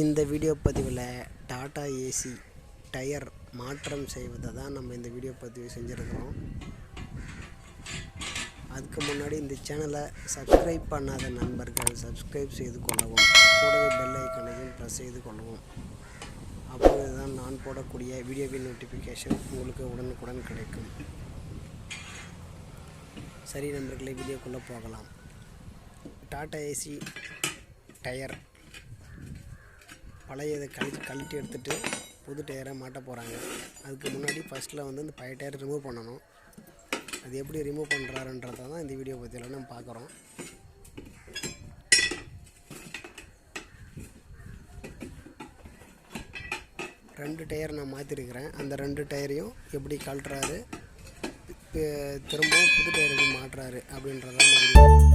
இந்த வீடியோ பதிவில் Tata AC tyre மாற்றம் செய்வதை தான் நம்ம இந்த வீடியோ பதிவு செஞ்சுருக்கிறோம். அதுக்கு முன்னாடி இந்த சேனலை சப்ஸ்கிரைப் பண்ணாத நண்பர்கள் சப்ஸ்கிரைப் செய்து கொள்ளவும், கூடவே பெல் ஐக்கனையும் ப்ரெஸ் செய்து கொள்ளவும். அப்போது தான் நான் போடக்கூடிய வீடியோவின் நோட்டிஃபிகேஷன் உங்களுக்கு உடனுக்குடன் கிடைக்கும். சரி நண்பர்களை, வீடியோக்குள்ளே போகலாம். டாடா ஏசி டயர் பழையதை கழட்டி எடுத்துகிட்டு புது டயரை மாட்ட போகிறாங்க. அதுக்கு முன்னாடி ஃபஸ்ட்டில் இந்த பழைய டயர் ரிமூவ் பண்ணணும். அது எப்படி ரிமூவ் பண்ணுறாருன்றதை தான் இந்த வீடியோ பற்றியில் நம்ம பார்க்குறோம். ரெண்டு டயர் நான் மாற்றிருக்கிறேன். அந்த ரெண்டு டயரையும் எப்படி கழட்டுறாரு, திரும்பவும் புது டயர் எப்படி மாட்டுறாரு அப்படின்றதான் இந்த வீடியோ.